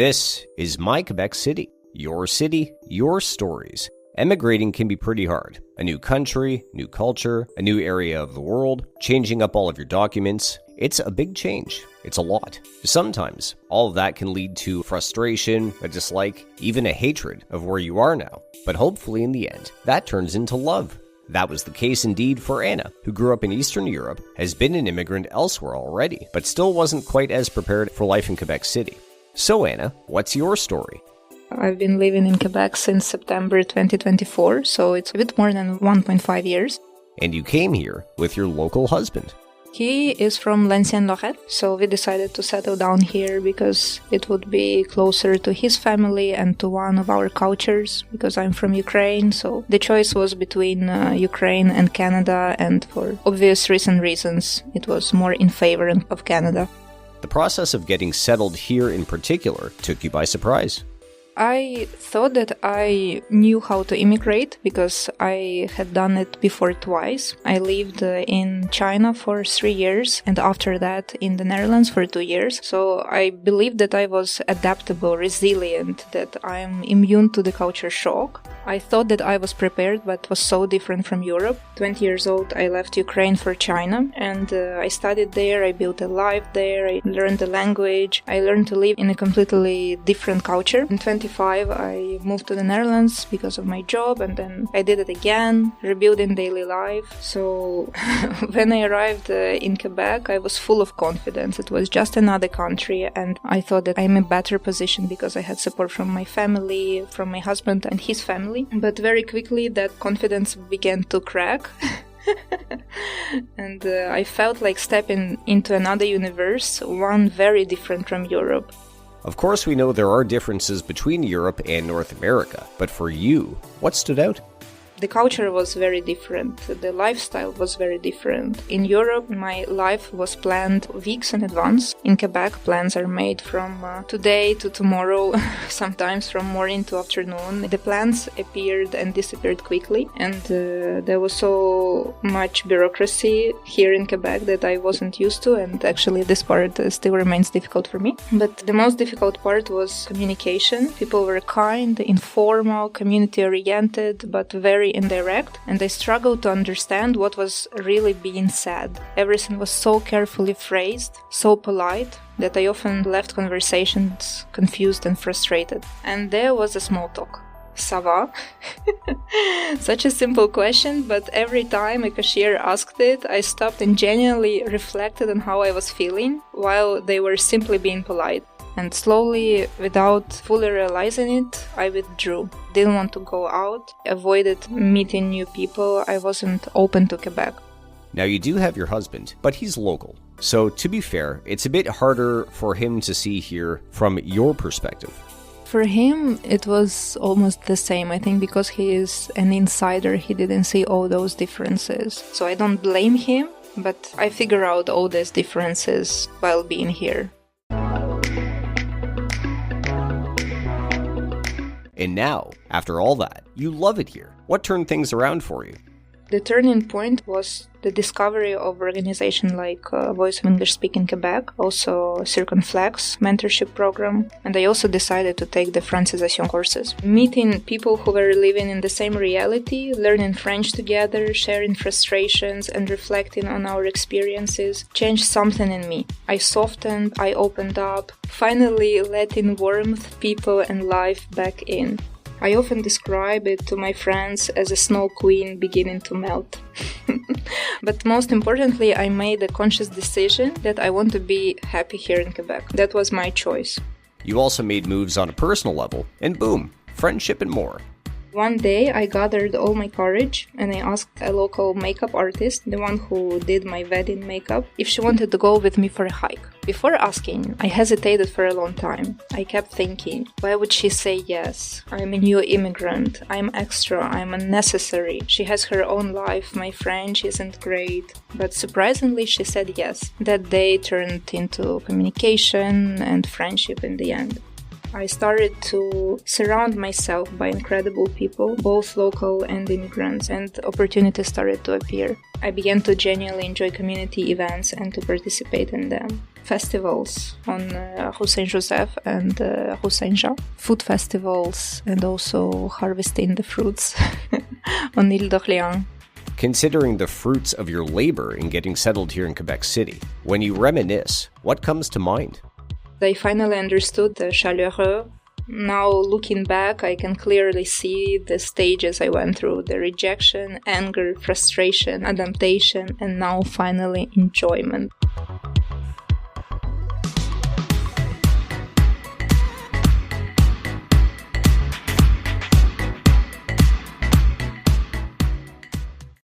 This is My Quebec City, your city, your stories. Emigrating can be pretty hard. A new country, new culture, a new area of the world, changing up all of your documents. It's a big change. It's a lot. Sometimes, all of that can lead to frustration, a dislike, even a hatred of where you are now. But hopefully in the end, that turns into love. That was the case indeed for Anna, who grew up in Eastern Europe, has been an immigrant elsewhere already, but still wasn't quite as prepared for life in Quebec City. So Anna, what's your story? I've been living in Quebec since September 2024, so it's a bit more than 1.5 years. And you came here with your local husband. He is from L'Ancienne-Lorette, so we decided to settle down here because it would be closer to his family and to one of our cultures, because I'm from Ukraine, so the choice was between Ukraine and Canada, and for obvious recent reasons, it was more in favor of Canada. The process of getting settled here in particular took you by surprise. I thought that I knew how to immigrate because I had done it before twice. I lived in China for 3 years and after that in the Netherlands for 2 years. So I believed that I was adaptable, resilient, that I'm immune to the culture shock. I thought that I was prepared, but was so different from Europe. 20 years old, I left Ukraine for China and I studied there. I built a life there. I learned the language. I learned to live in a completely different culture. In 25, I moved to the Netherlands because of my job, and then I did it again, rebuilding daily life. So when I arrived in Quebec, I was full of confidence. It was just another country, and I thought that I'm in a better position because I had support from my family, from my husband and his family. But very quickly, that confidence began to crack. And I felt like stepping into another universe, one very different from Europe. Of course, we know there are differences between Europe and North America, but for you, what stood out? The culture was very different. The lifestyle was very different. In Europe, my life was planned weeks in advance. In Quebec, plans are made from today to tomorrow, sometimes from morning to afternoon. The plans appeared and disappeared quickly, and there was so much bureaucracy here in Quebec that I wasn't used to, and actually this part still remains difficult for me. But the most difficult part was communication. People were kind, informal, community-oriented, but very indirect, and I struggled to understand what was really being said. Everything was so carefully phrased, so polite, that I often left conversations confused and frustrated. And there was a small talk. Ça va? Such a simple question, but every time a cashier asked it, I stopped and genuinely reflected on how I was feeling, while they were simply being polite. And slowly, without fully realizing it, I withdrew. Didn't want to go out, avoided meeting new people. I wasn't open to Quebec. Now you do have your husband, but he's local. So to be fair, it's a bit harder for him to see here from your perspective. For him, it was almost the same. I think because he is an insider, he didn't see all those differences. So I don't blame him, but I figure out all these differences while being here. And now, after all that, you love it here. What turned things around for you? The turning point was the discovery of organizations like Voice of English-speaking Québec, also Circumflex mentorship program, and I also decided to take the Francisation courses. Meeting people who were living in the same reality, learning French together, sharing frustrations and reflecting on our experiences changed something in me. I softened, I opened up, finally letting warmth, people and life back in. I often describe it to my friends as a snow queen beginning to melt. But most importantly, I made a conscious decision that I want to be happy here in Quebec. That was my choice. You also made moves on a personal level, and boom, friendship and more. One day, I gathered all my courage and I asked a local makeup artist, the one who did my wedding makeup, if she wanted to go with me for a hike. Before asking, I hesitated for a long time. I kept thinking, why would she say yes? I'm a new immigrant. I'm extra. I'm unnecessary. She has her own life. My French isn't great. But surprisingly, she said yes. That day turned into communication and friendship in the end. I started to surround myself by incredible people, both local and immigrants, and opportunities started to appear. I began to genuinely enjoy community events and to participate in them. Festivals on Rue Saint-Joseph and Rue Saint-Jean, food festivals, and also harvesting the fruits on Ile d'Orléans. Considering the fruits of your labor in getting settled here in Quebec City, when you reminisce, what comes to mind? I finally understood the chaleureux. Now, looking back, I can clearly see the stages I went through, the rejection, anger, frustration, adaptation, and now finally enjoyment.